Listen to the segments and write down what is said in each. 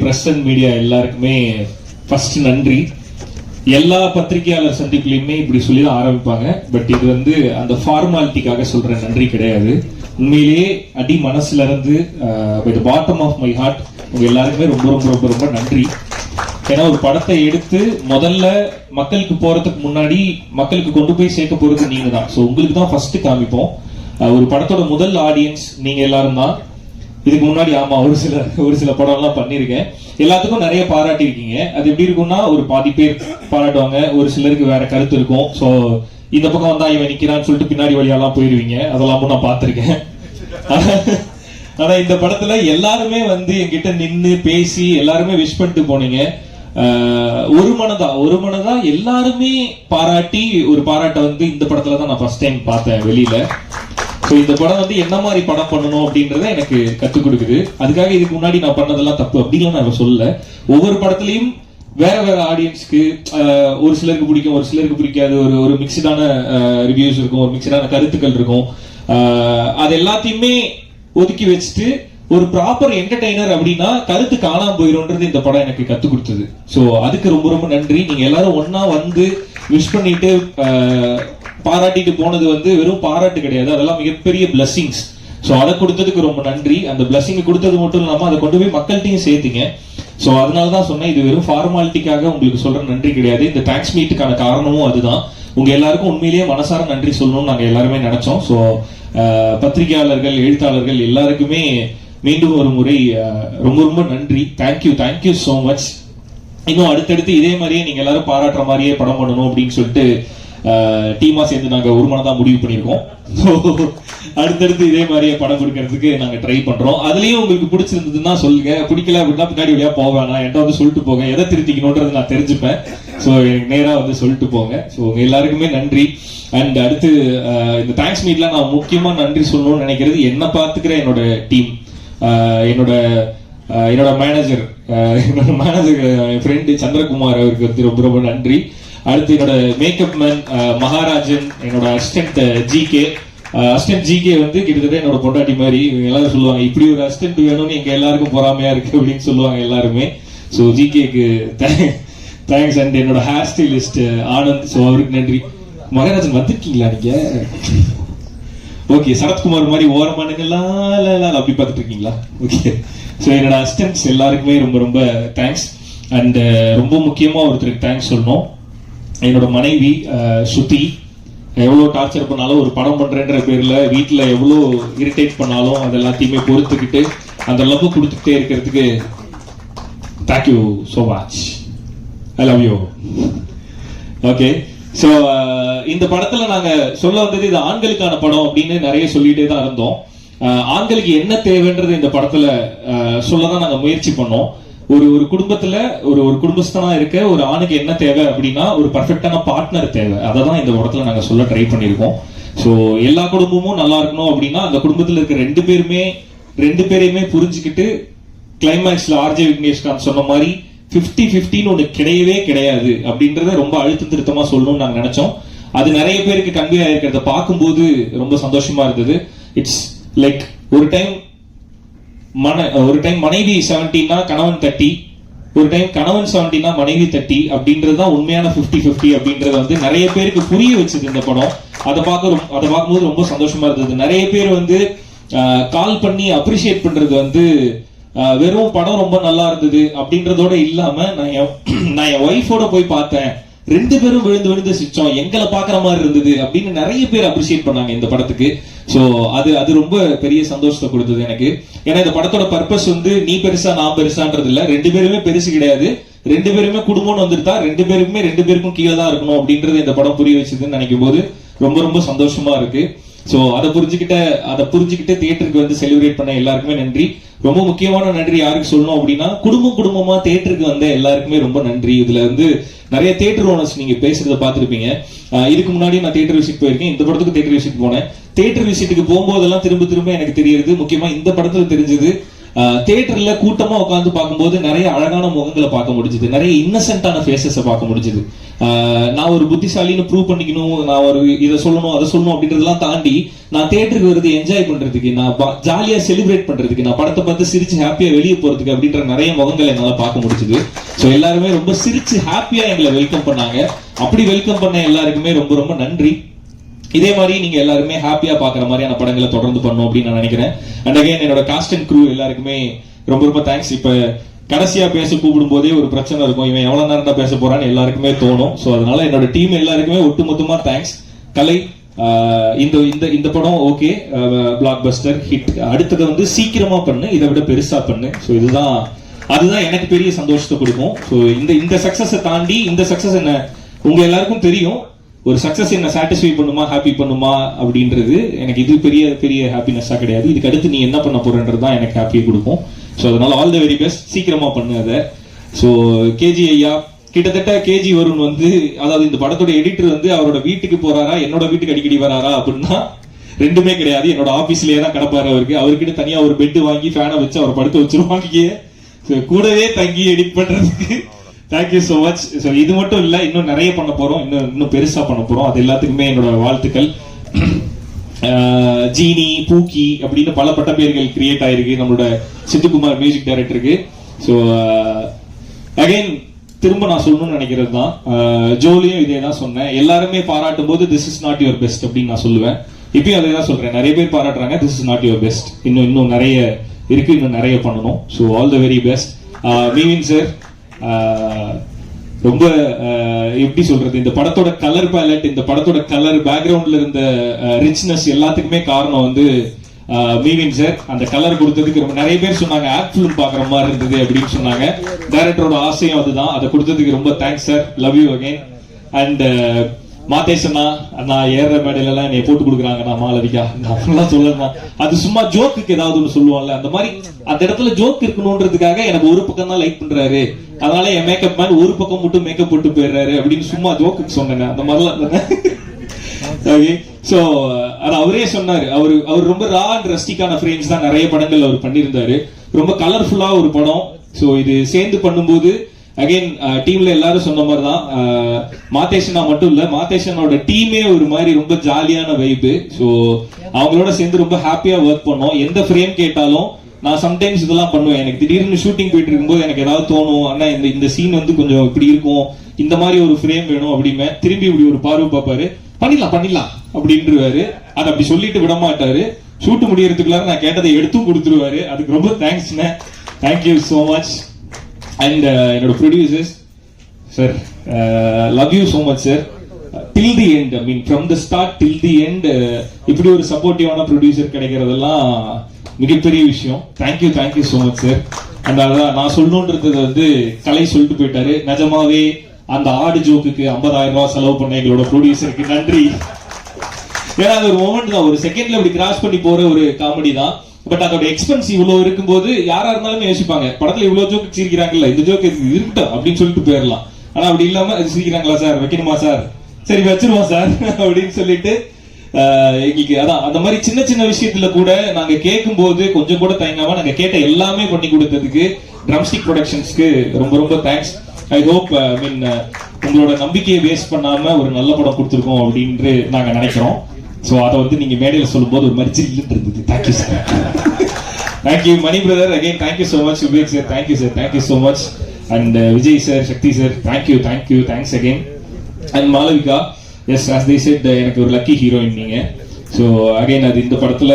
Press and media எல்லாருக்குமே first நன்றி. எல்லா பத்திரிகையாளர் சந்திப்புலையுமே இப்படி சொல்லி தான் ஆரம்பிப்பாங்க. பட் இது வந்து அந்த ஃபார்மாலிட்டிக்காக சொல்ற நன்றி கிடையாது. உண்மையிலேயே அடி மனசுல இருந்து by the bottom of my heart உங்க எல்லாருக்குமே ரொம்ப ரொம்ப ரொம்ப ரொம்ப நன்றி. ஏன்னா ஒரு படத்தை எடுத்து முதல்ல மக்களுக்கு போறதுக்கு முன்னாடி மக்களுக்கு கொண்டு போய் சேர்க்க போறது நீங்க தான். ஸோ உங்களுக்கு தான் ஃபர்ஸ்ட் காமிப்போம். ஒரு படத்தோட முதல் ஆடியன்ஸ் நீங்க எல்லாரும் தான். இதுக்கு முன்னாடி ஆமா ஒரு சில படம் எல்லாம் பண்ணிருக்கேன். எல்லாத்துக்கும் நிறைய பாராட்டி இருக்கீங்க. அது எப்படி இருக்கும்னா ஒரு பாதி பேர் பாராட்டுவாங்க, ஒரு சிலருக்கு வேற கருத்து இருக்கும். சோ இந்த பக்கம் வந்தா இவன் நிக்கிறான்னு சொல்லிட்டு பின்னாடி வழியெல்லாம் போயிருவீங்க. அதெல்லாம் நான் பார்த்திருக்கேன். ஆனா இந்த படத்துல எல்லாருமே வந்து என்கிட்ட நின்னு பேசி எல்லாருமே விஷ் பண்ணிட்டு போனீங்க. ஒரு மனதா எல்லாருமே பாராட்டி ஒரு பாராட்டை வந்து இந்த படத்துல தான் நான் ஃபர்ஸ்ட் டைம் பார்த்தேன் வெளியில. ஸோ இந்த படம் வந்து என்ன மாதிரி படம் பண்ணணும் அப்படின்றத எனக்கு கற்றுக் கொடுக்குது. அதுக்காக இதுக்கு முன்னாடி நான் பண்ணதெல்லாம் தப்பு அப்படின்லாம் நான் சொல்லல. ஒவ்வொரு படத்துலையும் வேற வேற ஆடியன்ஸ்க்கு ஒரு சிலருக்கு பிடிக்கும், ஒரு சிலருக்கு பிடிக்காது. ஒரு மிக்சடான ரிவ்யூஸ் இருக்கும், ஒரு மிக்சடான கருத்துக்கள் இருக்கும். அது எல்லாத்தையுமே ஒதுக்கி வச்சுட்டு ஒரு ப்ராப்பர் என்டர்டெய்னர் அப்படின்னா கருத்து காணாம போயிரும்ன்றது இந்த படம் எனக்கு கற்றுக் கொடுத்தது. ஸோ அதுக்கு ரொம்ப ரொம்ப நன்றி. நீங்க எல்லாரும் ஒன்னா வந்து விஷ் பண்ணிட்டு பாராட்டிட்டு போனது வந்து வெறும் பாராட்டு கிடையாது, அதெல்லாம் மிகப்பெரிய பிளஸிங்ஸ். ஸோ அதை கொடுத்ததுக்கு ரொம்ப நன்றி. அந்த பிளஸிங் கொடுத்தது மட்டும் இல்லாம அதை கொண்டு போய் மக்கள்கிட்டையும் சேர்த்தீங்க. ஸோ அதனால தான் சொன்னேன், இது வெறும் ஃபார்மாலிட்டிக்காக உங்களுக்கு சொல்ற நன்றி கிடையாது. இந்த தேங்க்ஸ் மீட்டுக்கான காரணமும் அதுதான். உங்க எல்லாருக்கும் உண்மையிலேயே மனசார நன்றி சொல்லணும்னு நாங்க எல்லாருமே நினைச்சோம். ஸோ பத்திரிகையாளர்கள், எழுத்தாளர்கள் எல்லாருக்குமே மீண்டும் ஒரு முறை ரொம்ப ரொம்ப நன்றி. Thank you so much. இன்னும் அடுத்தடுத்து இதே மாதிரியே நீங்க எல்லாரும் பாராட்டுற மாதிரியே படம் பண்ணணும் அப்படின்னு சொல்லிட்டு டீமா சேர்ந்து நாங்க ஒரு மனதான் முடிவு பண்ணிருக்கோம். அடுத்தடுத்து இதே மாதிரியே படம் கொடுக்கறதுக்கு நாங்க ட்ரை பண்றோம். அதுலயும் உங்களுக்கு பிடிச்சிருந்ததுன்னா சொல்லுங்க, பிடிக்கல அப்படின்னா பின்னாடி வழியா போவேன். என்கிட்ட வந்து சொல்லிட்டு போங்க, எதை திருத்திக்கணும்ன்றது நான் தெரிஞ்சுப்பேன். ஸோ எனக்கு நேரா வந்து சொல்லிட்டு போங்க. ஸோ உங்க எல்லாருக்குமே நன்றி. அண்ட் அடுத்து இந்த தேங்க்ஸ் மீட்ல நான் முக்கியமா நன்றி சொல்லணும்னு நினைக்கிறது என்ன பார்த்துக்கிற என்னோட டீம், என்னோட மேனேஜர் என் ஃப்ரெண்டு சந்திரகுமார், அவருக்கு வந்து ரொம்ப ரொம்ப நன்றி. அடுத்து என்னோட மேக்கப் மேன் மகாராஜன், என்னோட அசிஸ்டன்ட் ஜிகே வந்து கிட்டத்தட்ட என்னோட பொண்டாட்டி மாதிரி. எல்லாரும் சொல்லுவாங்க இப்படி ஒரு அசிஸ்டன்ட் வேணும்னு எங்க எல்லாருக்கும் பொறாமையா இருக்கு அப்படின்னு சொல்லுவாங்க எல்லாருமே. ஸோ ஜிகேக்கு தேங்க்ஸ். அண்ட் என்னோட ஹேர் ஸ்டைலிஸ்ட் ஆனந்த், ஸோ அவருக்கு நன்றி. மகாராஜன் வந்திருக்கீங்களா நீங்க? ஓகே, சரத்குமார் மாதிரி ஓரமானுங்கெல்லாம் அப்படி பார்த்துட்டு இருக்கீங்களா? ஓகே. ஸோ என்னோட அசிஸ்டன்ட்ஸ் எல்லாருக்குமே ரொம்ப ரொம்ப தேங்க்ஸ். அண்ட் ரொம்ப முக்கியமா ஒருத்தருக்கு தேங்க்ஸ் சொல்லணும். என்னோட மனைவி ஸ்ருதி. எவ்வளோ டார்ச்சர் பண்ணாலும் ஒரு படம் பண்றேன்ற பேர்ல வீட்டுல எவ்வளோ இரிட்டேட் பண்ணாலும் அது எல்லாத்தையுமே பொறுத்துக்கிட்டு அந்த லவ் கொடுத்துக்கிட்டே இருக்கிறதுக்கு thank you so much. I love you. Okay. So இந்த படத்துல நாங்க சொல்ல வந்தது இது ஆண்களுக்கான படம் அப்படின்னு நிறைய சொல்லிட்டே தான் இருந்தோம். ஆண்களுக்கு என்ன தேவைன்றது இந்த படத்துல சொல்லதான் நாங்க முயற்சி பண்ணோம். ஒரு குடும்பத்துல ஒரு குடும்பஸ்தனா இருக்க ஒரு ஆணுக்கு என்ன தேவை அப்படின்னா ஒரு பர்ஃபெக்டான பார்ட்னர் தேவை. அதை தான் இந்த படத்துல நாங்க சொல்ல ட்ரை பண்ணிருக்கோம். ஸோ எல்லா குடும்பமும் நல்லா இருக்கணும் அப்படின்னா அந்த குடும்பத்துல இருக்க ரெண்டு பேரையுமே புரிஞ்சுக்கிட்டு கிளைமேக்ஸ்ல ஆர்ஜே விக்னேஷ்காந்த் சொன்ன மாதிரி 50-50 ஒன்று கிடையவே கிடையாது அப்படின்றத ரொம்ப அழுத்த திருத்தமா சொல்லணும்னு நாங்க நினைச்சோம். அது நிறைய பேருக்கு கன்வே ஆயிருக்கிறத பார்க்கும்போது ரொம்ப சந்தோஷமா இருந்தது. இட்ஸ் லைக் ஒரு டைம் மனைவி 70னா கணவன் 30, ஒரு டைம் கணவன் 70னா மனைவி 30 அப்படின்றதுதான் உண்மையான 50-50 அப்படின்றத வந்து நிறைய பேருக்கு புரிய வச்சது இந்த படம். அதை பார்க்கும்போது ரொம்ப சந்தோஷமா இருந்தது. நிறைய பேர் வந்து கால் பண்ணி அப்ரிஷியேட் பண்றது வந்து வெறும் படம் ரொம்ப நல்லா இருந்தது அப்படின்றதோட இல்லாம நான் என் ஒய்ஃபோட போய் பார்த்தேன், 2 பேரும் விழுந்து சிரிச்சோம், எங்களை பாக்குற மாதிரி இருந்தது அப்படின்னு நிறைய பேர் அப்ரிஷியேட் பண்ணாங்க இந்த படத்துக்கு. சோ அது ரொம்ப பெரிய சந்தோஷத்தை கொடுத்தது எனக்கு. ஏன்னா இந்த படத்தோட பர்பஸ் வந்து நீ பெருசா நான் பெருசான்றது இல்ல, 2 பேருமே பெருசு கிடையாது, 2 பேருமே குடும்பம்னு வந்துட்டா 2 பேருக்கும் கீழே தான் இருக்கணும் அப்படின்றது இந்த படம் புரிய வச்சதுன்னு நினைக்கும் போது ரொம்ப ரொம்ப சந்தோஷமா இருக்கு. சோ அதை புரிஞ்சுக்கிட்டு தியேட்டருக்கு வந்து செலிப்ரேட் பண்ண எல்லாருக்குமே நன்றி. ரொம்ப முக்கியமான நன்றி யாருக்கு சொல்லணும் அப்படின்னா குடும்பமா தியேட்டருக்கு வந்த எல்லாருக்குமே ரொம்ப நன்றி. இதுல வந்து நிறைய தியேட்டர் ஓனர்ஸ் நீங்க பேசுறத பார்த்திருப்பீங்க. இதுக்கு முன்னாடி நான் தியேட்டர் விசிட் போயிருக்கேன், இந்த படத்துக்கு தியேட்டர் விசிட் போனேன். தியேட்டர் விசிட்டுக்கு போகும்போதெல்லாம் திரும்ப எனக்கு தெரியுது, முக்கியமா இந்த படத்துல தெரிஞ்சது தியேட்டர்ல கூட்டமா உட்காந்து பார்க்கும்போது நிறைய அழகான முகங்களை பார்க்க முடிஞ்சது, நிறைய இன்னசென்ட்டான ஃபேஸஸை பார்க்க முடிஞ்சது. நான் ஒரு புத்திசாலின்னு ப்ரூவ் பண்ணிக்கணும், நான் ஒரு இதை சொல்லணும் அதை சொல்லணும் அப்படின்றதெல்லாம் தாண்டி நான் தியேட்டருக்கு வருது என்ஜாய் பண்றதுக்கு, நான் ஜாலியா செலிப்ரேட் பண்றதுக்கு, நான் படத்தை பார்த்து சிரிச்சு ஹாப்பியா வெளியே போறதுக்கு அப்படின்ற நிறைய முகங்களை என்னால பார்க்க முடிஞ்சது. ஸோ எல்லாருமே ரொம்ப சிரிச்சு ஹாப்பியா எங்களை வெல்கம் பண்ணாங்க. அப்படி வெல்கம் பண்ண எல்லாருக்குமே ரொம்ப ரொம்ப நன்றி. இதே மாதிரி நீங்க எல்லாருமே ஹாப்பியா பாக்குற மாதிரியான படங்களை தொடர்ந்து பண்ணணும் அப்படின்னு நான் நினைக்கிறேன். அண்ட் அகைன் என்னோட காஸ்ட் அண்ட் க்ரூ எல்லாருக்குமே ரொம்ப ரொம்ப தேங்க்ஸ். இப்ப கடைசியா பேச கூப்பிடும் போதே ஒரு பிரச்சனை இருக்கும், இவன் எவ்வளவு நேரம் தான் பேச போறான்னு எல்லாருக்குமே தோணும். ஸோ அதனால என்னோட டீம் எல்லாருக்குமே ஒட்டுமொத்தமா தேங்க்ஸ். கலை, இந்த படம் ஓகே, பிளாக் பஸ்டர் ஹிட், அடுத்தது வந்து சீக்கிரமா பண்ணு, இதை விட பெருசா பண்ணு. ஸோ அதுதான் எனக்கு பெரிய சந்தோஷத்தை கொடுக்கும். ஸோ இந்த சக்சஸை தாண்டி, இந்த சக்சஸ் என்ன உங்க எல்லாருக்கும் தெரியும், ஒரு சக்சஸ் என்ன சாட்டிஸ்ஃபை பண்ணுமா, ஹாப்பி பண்ணுமா அப்படின்றது எனக்கு இது பெரிய பெரிய ஹாப்பினஸா கிடையாது. இதுக்கு அடுத்து நீ என்ன பண்ண போறன்றது தான் எனக்கு ஹாப்பியை கொடுக்கும். ஸோ அதனால ஆல் தி வெரி பெஸ்ட், சீக்கிரமா பண்ணு அதை. ஸோ கேஜி ஐயா, கிட்டத்தட்ட கேஜி வருண் வந்து, அதாவது இந்த படத்தோட எடிட்டர் வந்து அவரோட வீட்டுக்கு போறாரா என்னோட வீட்டுக்கு அடிக்கடி வராரா அப்படின்னா ரெண்டுமே கிடையாது. என்னோட ஆபீஸ்லயே தான் கிடப்பாரு. அவருக்கிட்ட தனியா ஒரு பெட் வாங்கி ஃபேனை வச்சு அவர் படுத்து வச்சிருவாங்க. கூடவே தங்கி எடிட் பண்றதுக்கு தேங்க்யூ சோ மச். ஸோ இது மட்டும் இல்ல, இன்னும் நிறைய பண்ண போறோம், இன்னும் பெருசா பண்ண போறோம். அது எல்லாத்துக்குமே என்னோட வாழ்த்துக்கள். ஜீனி, பூக்கி அப்படின்னு பல பட்டப்பேர்கள் கிரியேட் ஆயிருக்கு நம்மளோட சித்துக்குமார் மியூசிக் டைரக்டருக்கு. ஸோ அகைன் திரும்ப நான் சொல்லணும்னு நினைக்கிறது தான், ஜோலியும் இதே தான் சொன்னேன். எல்லாருமே பாராட்டும் போது this is not your best அப்படின்னு நான் சொல்லுவேன். இப்பயும் அதே தான் சொல்றேன். நிறைய பேர் பாராட்டுறாங்க, this is not your best, இன்னும் நிறைய இருக்கு, இன்னும் நிறைய பண்ணணும். So all the very best. மீவின் சார், ரொம்ப எப்படி சொல்றது, இந்த படத்தோட கலர் பேலட், இந்த படத்தோட கலர் பேக்ரவுண்ட்ல இருந்த ரிச்னஸ் எல்லாத்துக்குமே காரணம் வந்து மீவின் சார். அந்த கலர் கொடுத்ததுக்கு ரொம்ப நிறைய பேர் சொன்னாங்க ஆட் ஃபிலிம் பாக்குற மாதிரி இருந்தது அப்படின்னு சொன்னாங்க. டைரக்டரோட ஆசையும் அதுதான். அதை கொடுத்ததுக்கு ரொம்ப thanks sir, love you again. And மாதேசனா, நான் ஏற மேடையில எல்லாம் என்னை போட்டு கொடுக்குறாங்க, நான் மாலவிகா நான் சொல்லலாம், அது சும்மா ஜோக்குக்கு ஏதாவது ஒன்று சொல்லுவாங்கல்ல, அந்த மாதிரி அந்த இடத்துல ஜோக் இருக்கணும்ன்றதுக்காக எனக்கு ஒரு பக்கம் தான் லைக் பண்றாரு, அதனால என் மேக்கப் மேன் ஒரு பக்கம் மட்டும் மேக்கப் போட்டு போயிடுறாரு அப்படின்னு சும்மா ஜோக்குக்கு சொன்னேன். அந்த மாதிரிலாம் ஓகே. சோ அவரே சொன்னாரு, அவர் ரொம்ப ரா அண்ட் ரஸ்டிக்கான ஃப்ரேம்ஸ் தான் நிறைய படங்கள் அவர் பண்ணியிருந்தாரு. ரொம்ப கலர்ஃபுல்லா ஒரு படம். சோ இது சேர்ந்து பண்ணும்போது அகைன் டீம்ல எல்லாரும் சொன்ன மாதிரி தான், மாதேஷனா மட்டும் இல்ல, மாதேஷனோட டீமே ஒரு மாதிரி ரொம்ப ஜாலியான வைப்பு. ஸோ அவங்களோட சேர்ந்து ரொம்ப ஹாப்பியா ஒர்க் பண்ணோம். எந்த ஃப்ரேம் கேட்டாலும் நான் சம்டைம்ஸ் இதெல்லாம் பண்ணுவேன். எனக்கு திடீர்னு ஷூட்டிங் போயிட்டு இருக்கும்போது எனக்கு ஏதாவது தோணும், ஆனா இந்த சீன் வந்து கொஞ்சம் இப்படி இருக்கும், இந்த மாதிரி ஒரு ஃப்ரேம் வேணும் அப்படிமே. திரும்பி இப்படி ஒரு பார்வை பார்ப்பாரு, பண்ணிடலாம் அப்படின்றாரு. அதை அப்படி சொல்லிட்டு விட மாட்டாரு. ஷூட் முடியறதுக்குள்ளார நான் கேட்டதை எடுத்தும் கொடுத்துருவாரு. அதுக்கு ரொம்ப தேங்க்ஸ்ண்ணே, தேங்க்யூ சோ மச். அண்ட் என்னோட producers sir, love you so much sir. Till the end, I mean from the start till the end, இப்படி ஒரு சப்போர்ட்டிவான ப்ரொடியூசர் கிடைக்கிறதெல்லாம் மிகப்பெரிய விஷயம். Thank you so much sir. And அதான் நான் சொல்லணுன்றது வந்து கலை சொல்லிட்டு போயிட்டாரு. நிஜமாவே அந்த ஆடு ஜோக்குக்கு 50,000 ரூபாய் செலவு பண்ண எங்களோட ப்ரொடியூசருக்கு நன்றி. ஏன்னா அது ஒரு மொமெண்ட் தான், ஒரு செகண்ட்ல இப்படி கிராஸ் பண்ணி போற ஒரு காமெடி தான். பட் அதோட எக்ஸ்பென்ஸ் இவ்வளவு இருக்கும்போது யாரா இருந்தாலுமே யோசிப்பாங்க, படத்துல இவ்வளவு ஜோக்கு சிரிக்கிறாங்கல்ல, இந்த ஜோக்கு இருக்கட்டும் அப்படின்னு சொல்லிட்டு போயிடலாம். ஆனா அப்படி இல்லாம அது சிரிக்கிறாங்களா சார், வைக்கணுமா சார், சரி வச்சிருவோம் சார் அப்படின்னு சொல்லிட்டு எங்களுக்கு அதான் அந்த மாதிரி சின்ன சின்ன விஷயத்துல கூட நாங்க கேட்கும் போது கொஞ்சம் கூட தயங்காம நாங்க கேட்ட எல்லாமே பண்ணி கொடுத்ததுக்கு ட்ரம்ஸ்டிக் ப்ரொடக்ஷன்ஸ்க்கு ரொம்ப ரொம்ப தேங்க்ஸ். ஐ ஹோப் உங்களோட நம்பிக்கையை வேஸ்ட் பண்ணாம ஒரு நல்ல படம் கொடுத்துருக்கோம் அப்படின்னு நாங்க நினைக்கிறோம். சோ அதை வந்து நீங்க மேடையில சொல்லும் போது ஒரு மாதிரி ஜில்லுன்னு இருந்தது. Thank you sir, thank you Mani brother, again thank you so much. Vivek sir thank you so much. And Vijay sir, Sakthi sir, thank you thanks again. And Malavika, as as they said, எனக்கு ஒரு லக்கி ஹீரோயின் நீங்க. ஸோ அகைன் அது இந்த படத்துல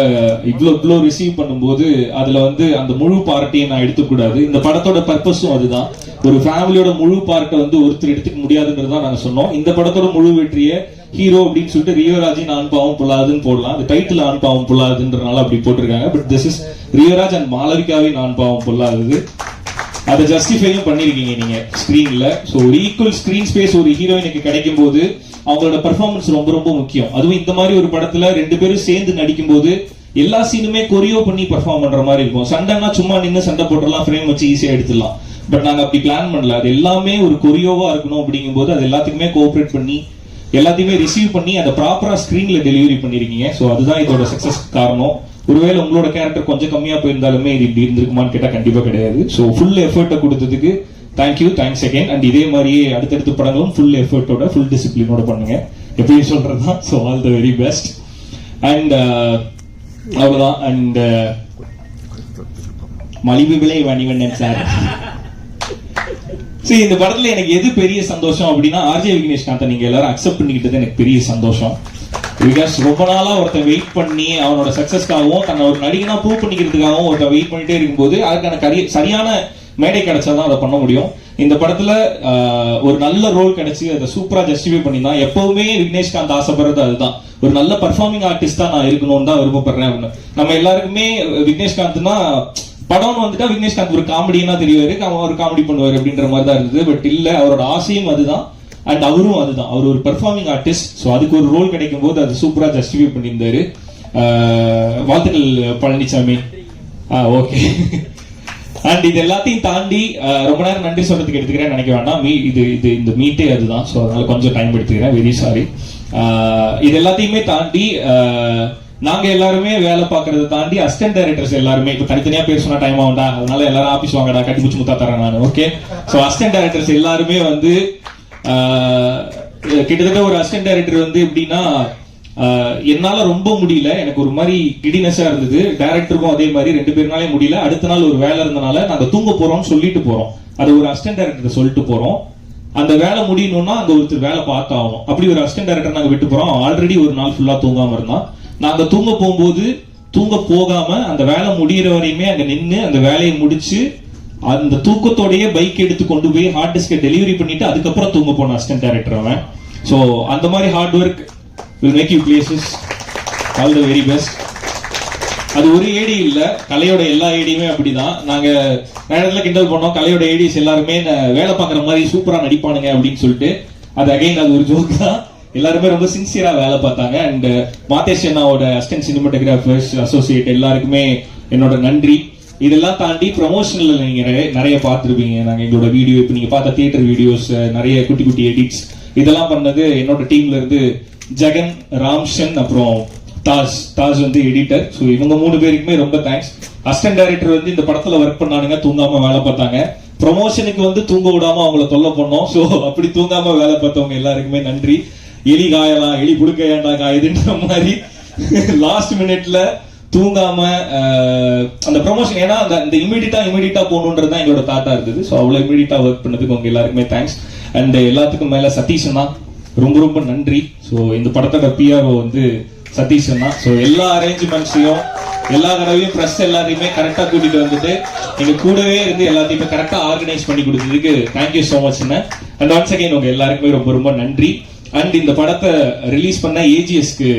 இவ்வளோ ரிசீவ் பண்ணும்போது அதுல வந்து அந்த முழு பார்ட்டையும் நான் எடுத்துக்கூடாது. இந்த படத்தோட பர்பஸும் அதுதான், ஒரு ஃபேமிலியோட முழு பார்ட்டை வந்து ஒருத்தர் எடுத்துக்க முடியாதுன்றது தான் நாங்க சொன்னோம். இந்த படத்தோட முழு வெற்றியை ஹீரோ அப்படின்னு சொல்லிட்டு ரியோராஜின் ஆண் பாவம் பொல்லாதுன்னு போடலாம். அந்த டைட்டில் ஆண் பாவம் பொல்லாதுன்றனால அப்படி போட்டிருக்காங்க. But this is Rio Raj and மாலவிகாவின் ஆண் பாவம் பொல்லாதது. அதை ஜஸ்டிஃபையும் பண்ணிருக்கீங்க நீங்க ஸ்கிரீன்ல. ஸோ ஒரு ஈக்குவல் ஸ்கிரீன் ஸ்பேஸ் ஒரு ஹீரோயினுக்கு கிடைக்கும் போது அவங்களோட பெர்ஃபார்மன்ஸ் ரொம்ப ரொம்ப முக்கியம். அதுவும் இந்த மாதிரி ஒரு படத்துல ரெண்டு பேரும் சேர்ந்து நடிக்கும் போது எல்லா சீனுமே கொரியோ பண்ணி பெர்ஃபார்ம் பண்ற மாதிரி இருக்கும். சண்டைனா சும்மா நின்று சண்டை போட்டுடலாம், ஃப்ரேம் வச்சு ஈஸியா எடுத்துடலாம். பட் நாங்க அப்படி பிளான் பண்ணல. அது எல்லாமே ஒரு கொரியோவா இருக்கணும் அப்படிங்கும் போது அது எல்லாத்துக்குமே கோஆபரேட் பண்ணி எல்லாத்தையுமே ரிசீவ் பண்ணி அதை ப்ராப்பரா ஸ்கிரீன்ல டெலிவரி பண்ணிருக்கீங்க. ஸோ அதுதான் இதோட சக்சஸ் காரணம். ஒருவேளை உங்களோட கேரக்டர் கொஞ்சம் கம்மியா போயிருந்தாலுமே இது இப்படி இருந்திருக்குமான்னு கேட்டா கண்டிப்பா கிடையாது. ஸோ ஃபுல் எஃபர்ட்டை கொடுத்ததுக்கு தேங்க்ஸ் அகைன். அண்ட் இதே மாதிரியே அடுத்தடுத்த படங்களும் ஃபுல் எஃபர்ட்டோட ஃபுல் டிசிப்ளினோட பண்ணுங்க, எப்பயும் சொல்றதுதான். So all the very best. And அவ்வளவுதான். அண்ட் மலிவு விலை வணிவண்ணன் சார். சரி, இந்த படத்துல எனக்கு எது பெரிய சந்தோஷம் அப்படின்னா, ஆர்ஜே விக்னேஷ்காந்தை நீங்க எல்லாரும் அக்செப்ட் பண்ணிக்கிட்டது எனக்கு பெரிய சந்தோஷம். பிகாஸ் ரொம்ப நாளா ஒருத்தன் வெயிட் பண்ணி அவனோட சக்சஸ்க்காகவும் தன்னை ஒரு நடிகனா ப்ரூவ் பண்ணிக்கிறதுக்காகவும் ஒருத்தன் வெயிட் பண்ணிட்டே இருக்கும்போது அதுக்கான சரியான மேடை கிடைச்சாதான் அதை பண்ண முடியும். இந்த படத்துல ஒரு நல்ல ரோல் கிடைச்சி அதை சூப்பரா ஜஸ்டிஃபை பண்ணிதான். எப்பவுமே விக்னேஷ்காந்த் ஆசைப்படுறது அதுதான், ஒரு நல்ல பர்ஃபார்மிங் ஆர்டிஸ்டா நான் இருக்கணும்னு தான் விருப்பப்படுறேன் அப்படின்னு. நம்ம எல்லாருக்குமே விக்னேஷ்காந்த்னா படம்னு வந்துட்டா விக்னேஷ்காந்த் ஒரு காமெடினா தெரிவாரு, அவன் ஒரு காமெடி பண்ணுவாரு அப்படின்ற மாதிரி தான் இருந்தது. பட் இல்ல, அவரோட ஆசையும் அதுதான் அண்ட் அவரும் அதுதான். அவர் ஒரு பெர்ஃபார்மிங் ஆர்டிஸ்ட். ஸோ அதுக்கு ஒரு ரோல் கிடைக்கும் போது அது சூப்பரா ஜஸ்டிஃபை பண்ணியிருந்தாரு. வாழ்த்துக்கள் பழனிசாமி. ஓகே. அண்ட் இது எல்லாத்தையும் தாண்டி ரொம்ப நேரம் நன்றி சொல்றதுக்கு எடுத்துக்கிறேன் நினைக்க வேண்டாம். இந்த மீட்டே அதுதான். ஸோ அதனால கொஞ்சம் டைம் எடுத்துக்கிறேன், வெரி சாரி. இது எல்லாத்தையுமே தாண்டி நாங்க எல்லாருமே வேலை பார்க்கறத தாண்டி அசிஸ்டன்ட் டைரக்டர்ஸ் எல்லாருமே இப்ப தனித்தனியா பேர் சொன்னா டைம் ஆகும்டா, அதனால எல்லாரும் ஆபீஸ் வாங்கடா, கட்டி பிடிச்சி முத்தா தரேன் நான். ஓகே. ஸோ அசிஸ்டன்ட் டைரக்டர்ஸ் எல்லாருமே வந்து கிட்டத்தட்ட ஒரு அசிஸ்டன்ட் டைரக்டர் வந்து எப்படின்னா, என்னால ரொம்ப முடியல, எனக்கு ஒரு மாதிரி கிடினஸா இருந்தது. டைரக்டருக்கும் அதே மாதிரி 2 பேருனாலே முடியல. அடுத்த நாள் ஒரு வேலை இருந்தனால நாங்க தூங்க போறோம்னு சொல்லிட்டு போறோம். அது ஒரு அசிஸ்டன்ட் டைரக்டர் சொல்லிட்டு போறோம். அந்த வேலை முடியணும்னா அங்க ஒருத்தர் வேலை பார்த்தாகணும். அப்படி ஒரு அசிஸ்டன்ட் டைரக்டர் நாங்க விட்டு போறோம். ஆல்ரெடி ஒரு நாள் ஃபுல்லா தூங்காம இருந்தான். நாங்க தூங்க போகும்போது தூங்க போகாம அந்த வேலை முடிகிற வரையுமே அங்க நின்று அந்த வேலையை முடிச்சு அந்த தூக்கத்தோடய பைக் எடுத்து கொண்டு போய் ஹார்ட் டிஸ்கை டெலிவரி பண்ணிட்டு அதுக்கப்புறம் தூங்க போன அசிஸ்டன்ட் டைரக்டர் அவன். ஸோ அந்த மாதிரி hard work will make you places. All the very best. அது ஒரு ஏடி இல்ல, கலையோட எல்லா ஏடியுமே அப்படிதான். நாங்க நேரத்துல கிண்டல் பண்ணோம், கலையோட ஏடிஸ் எல்லாருமே வேலை பார்க்குற மாதிரி சூப்பரா நடிப்பானுங்க அப்படின்னு சொல்லிட்டு. அது அகைன் அது ஒரு ஜோக் தான். எல்லாருமே ரொம்ப சின்சியரா வேலை பார்த்தாங்க. அண்ட் மாதேஷ் அண்ணாவோட அசிஸ்டன்ட் சினிமாட்டோகிராஃபர்ஸ் அசோசியேட் எல்லாருக்குமே என்னோட நன்றி. இதெல்லாம் தாண்டி ப்ரமோஷன்ல நீங்க நிறைய பார்த்துருப்பீங்க. நாங்க எங்களோட வீடியோ, இப்போ நீங்க பார்த்த தியேட்டர் வீடியோஸ், நிறைய குட்டி குட்டி எடிட்ஸ் இதெல்லாம் பண்ணது என்னோட டீம்ல இருந்து ஜெகன், ராம்சன், அப்புறம் தாஜ் வந்து எடிட்டர். ஸோ இவங்க 3 பேருக்குமே ரொம்ப தேங்க்ஸ். அசிஸ்டன்ட் டைரக்டர் வந்து இந்த படத்துல ஒர்க் பண்ணானுங்க, தூங்காம வேலை பார்த்தாங்க. ப்ரமோஷனுக்கு வந்து தூங்க விடாம அவங்கள தொல்லை பண்ணோம். ஸோ அப்படி தூங்காம வேலை பார்த்தவங்க எல்லாருக்குமே நன்றி. எலி காயலாம், எலி புடுக்க ஏண்டா காயுதுன்ற மாதிரி லாஸ்ட் மினிட்ல தூங்காம அந்த ப்ரமோஷன், ஏன்னா அந்த இமீடியட்டா போகணுன்றது தான் எங்களோட தாட்டா இருந்தது. ஸோ அவ்வளவு இமீடியட்டா ஒர்க் பண்ணதுக்கு உங்க எல்லாருக்குமே தேங்க்ஸ். அண்ட் எல்லாத்துக்கும் மேல சதீஷனா ரொம்ப ரொம்ப நன்றி. ஸோ இந்த படத்தோட பிஆர்ஓ வந்து சதீஷனா. ஸோ எல்லா அரேஞ்ச்மெண்ட்ஸையும் எல்லா தடவையும் ப்ரெஸ் எல்லாத்தையுமே கரெக்டா கூட்டிட்டு வந்துட்டு எங்க கூடவே இருந்து எல்லாத்தையுமே கரெக்டா ஆர்கனைஸ் பண்ணி கொடுத்ததுக்கு thank you so much. And once again உங்க எல்லாருக்குமே ரொம்ப ரொம்ப நன்றி. அண்ட் இந்த படத்தை ரிலீஸ் பண்ண ஏஜிஎஸ்க்கு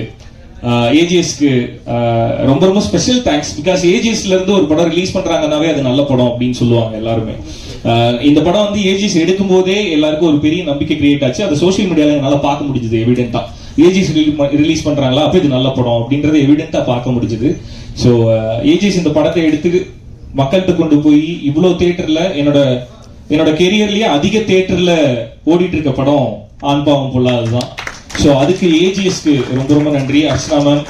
ரொம்ப ரொம்ப ஸ்பெஷல் தேங்க்ஸ். பிகாஸ் ஏஜிஎஸ்ல இருந்து ஒரு படம் ரிலீஸ் பண்றாங்கன்னாவே அது நல்ல படம் அப்படின்னு சொல்லுவாங்க எல்லாருமே. இந்த படம் வந்து ஏஜிஎஸ் எடுக்கும் போதே எல்லாருக்கும் ஒரு பெரிய நம்பிக்கை கிரியேட் ஆச்சு. அதை சோசியல் மீடியால என்னால பார்க்க முடிஞ்சது. எவிடென்ட்டா ஏஜிஎஸ் ரிலீஸ் பண்றாங்களா, அப்ப இது நல்ல படம் அப்படின்றத எவிடென்ட்டா பார்க்க முடிஞ்சது. ஸோ ஏஜிஎஸ் இந்த படத்தை எடுத்து மக்கள்கிட்ட கொண்டு போய் இவ்வளவு தியேட்டர்ல என்னோட கெரியர்லயே அதிக தியேட்டர்ல ஓடிட்டு இருக்க படம் ஆண் பாவம் பொல்லாததுதான். ஸோ அதுக்கு ஏஜிஎஸ்க்கு ரொம்ப ரொம்ப நன்றி. Archana ma'am,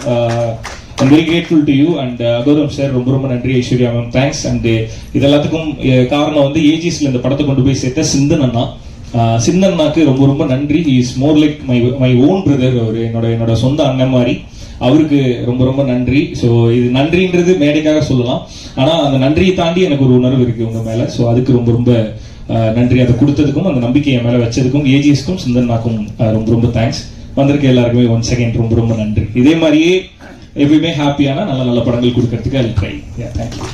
I'm very grateful to you. and Gautham sir ரொம்ப ரொம்ப நன்றி. Aishwarya ma'am thanks. அண்ட் இது எல்லாத்துக்கும் காரணம் வந்து ஏஜிஎஸ்ல இந்த படத்தை கொண்டு போய் சேர்த்த சிந்தன் அண்ணா. சிந்தன்னாக்கு ரொம்ப ரொம்ப நன்றி. he is more like my own brother. அவர் என்னோட சொந்த அண்ணன் மாதிரி. அவருக்கு ரொம்ப ரொம்ப நன்றி. ஸோ இது நன்றின்றது மேடைக்காக சொல்லலாம், ஆனா அந்த நன்றியை தாண்டி எனக்கு ஒரு உணர்வு இருக்கு உங்க மேல. ஸோ அதுக்கு ரொம்ப ரொம்ப நன்றி. அதை கொடுத்ததுக்கும் அந்த நம்பிக்கையை மேல வச்சதுக்கும் ஏஜிஎஸ்க்கும் சிந்தன்னாக்கும் ரொம்ப ரொம்ப தேங்க்ஸ். வந்திருக்க எல்லாருக்குமே ஒன் செகண்ட் ரொம்ப ரொம்ப நன்றி. இதே மாதிரியே எப்பயுமே ஹாப்பியான நல்ல நல்ல படங்கள் கொடுக்கறதுக்கு ஐ ட்ரை. தேங்க்யூ.